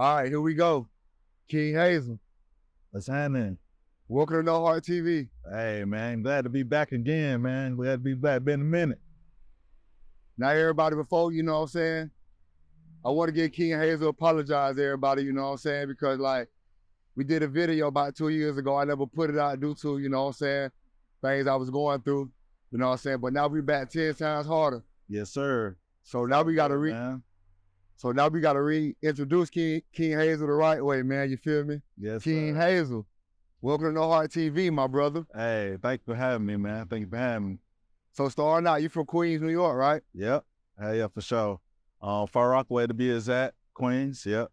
All right, here we go. King Hazel. What's happening? Welcome to No Heart TV. Hey, man, glad to be back again, man. Glad to be back. Been a minute. Now, everybody, before, you know what I'm saying, I want to give King Hazel apologize to everybody, you know what I'm saying, because, like, we did a video about 2 years ago. I never put it out due to, you know what I'm saying, things I was going through, you know what I'm saying, but now we back 10 times harder. Yes, sir. So now we got to reintroduce King Hazel the right way, man. You feel me? Yes, King sir. Hazel. Welcome to No Heart TV, my brother. Hey, thank you for having me, man. Thank you for having me. So starting out, you from Queens, New York, right? Yep. Hey, yeah, for sure. Far Rockaway to be exact. Queens, yep.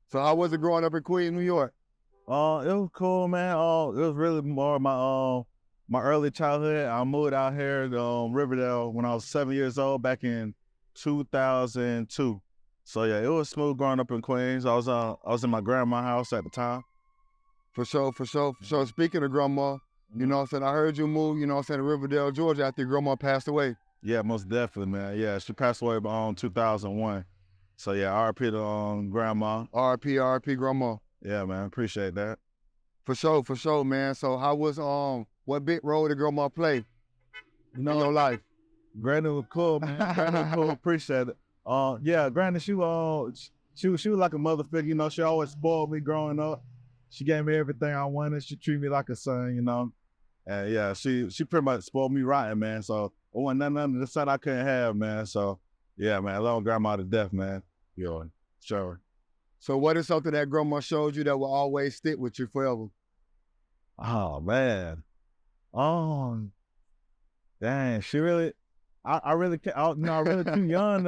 So how was it growing up in Queens, New York? It was cool, man. It was really more my early childhood. I moved out here to Riverdale when I was 7 years old back in 2002. So yeah, it was smooth growing up in Queens. I was in my grandma's house at the time. For sure. Speaking of grandma, you know what I'm saying, I heard you move, you know what I'm saying, to Riverdale, Georgia after your grandma passed away. Yeah, most definitely, man. Yeah, she passed away in 2001. So yeah, RP to grandma. RP grandma. Yeah, man, appreciate that. For sure, man. So how was, what big role did grandma play in your life? Granny was cool, man. Granny was cool, appreciate it. Yeah, Granny, she was like a mother figure, you know, she always spoiled me growing up. She gave me everything I wanted. She treated me like a son, you know. And yeah, she pretty much spoiled me rotten, man. So I want nothing under the sun I couldn't have, man. So yeah, man, I love grandma to death, man. Yeah, sure. So what is something that grandma showed you that will always stick with you forever? Oh man. Dang, she really, I really can't, I'm really too young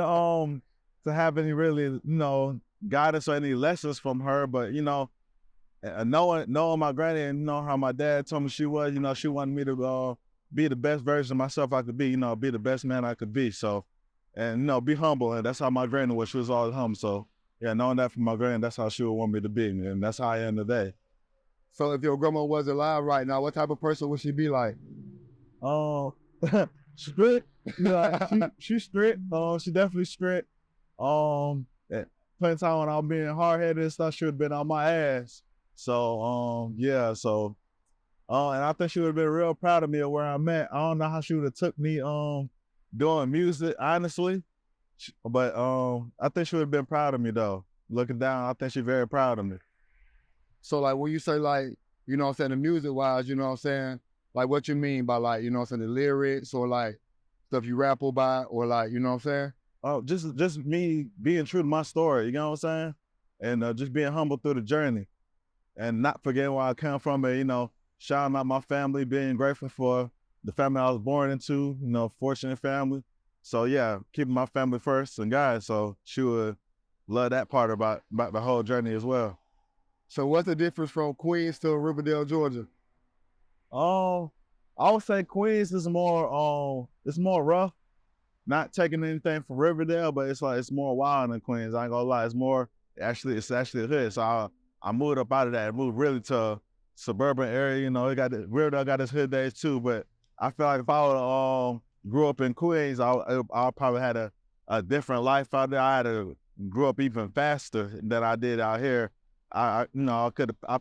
to have any really, you know, guidance or any lessons from her. But, you know, knowing my granny and know how my dad told me she was, you know, she wanted me to be the best version of myself I could be, you know, be the best man I could be. So, and, you know, be humble. And that's how my granny was. She was always humble. So, yeah, knowing that from my granny, that's how she would want me to be. And that's how I am today. So if your grandma was alive right now, what type of person would she be like? Strict. You know, she's strict. She definitely strict. Plenty of time when I was being hard-headed and stuff, she would have been on my ass. So, yeah, so, and I think she would have been real proud of me of where I'm at. I don't know how she would have took me, doing music, honestly. But, I think she would have been proud of me, though. Looking down, I think she's very proud of me. So, like, when you say, like, you know what I'm saying, the music-wise, you know what I'm saying, like, what you mean by, like, you know what I'm saying, the lyrics or, like, stuff you rap about or, like, you know what I'm saying? Oh, just me being true to my story, you know what I'm saying? And just being humble through the journey and not forgetting where I come from and, you know, shouting out my family, being grateful for the family I was born into, you know, fortunate family. So yeah, keeping my family first and God. So she would love that part about the whole journey as well. So what's the difference from Queens to Riverdale, Georgia? I would say Queens is more rough. Not taking anything from Riverdale, but it's more wild than Queens. I ain't gonna lie, it's actually a hood. So I moved up out of that and moved really to a suburban area. You know, Riverdale got its hood days too, but I feel like if I would grew up in Queens, I probably had a different life out there. I had to grew up even faster than I did out here. I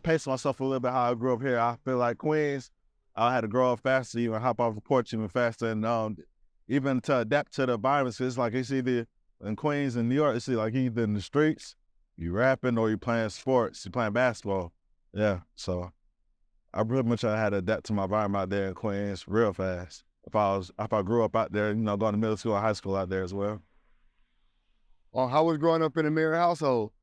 paced myself a little bit how I grew up here. I feel like Queens, I had to grow up faster, even hop off the porch even faster, and even to adapt to the environment. So it's like it's either in Queens and New York, it's like either in the streets, you rapping or you playing sports, you playing basketball. Yeah, so I pretty much had to adapt to my environment out there in Queens real fast. If I grew up out there, you know, going to middle school and high school out there as well. How was growing up in a married household?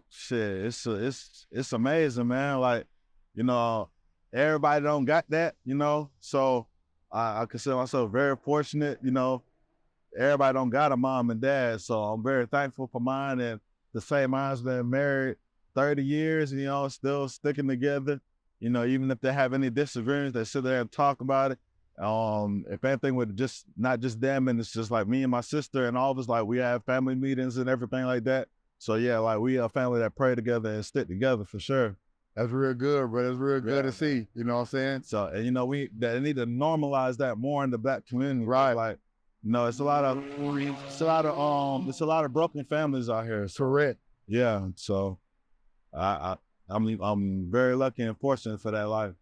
Shit, it's amazing, man. Like, you know, everybody don't got that, you know. So I consider myself very fortunate, you know. Everybody don't got a mom and dad, so I'm very thankful for mine. And the same mine's been married 30 years, you know, still sticking together. You know, even if they have any disagreements, they sit there and talk about it. If anything with not just them, and it's just like me and my sister and all of us, like we have family meetings and everything like that. So yeah, like we a family that pray together and stick together for sure. That's real good, bro. That's real good to see. You know what I'm saying? So, and you know, they need to normalize that more in the Black community, right? Like, you know, it's a lot of broken families out here. Correct. Yeah, so I I'm very lucky and fortunate for that life.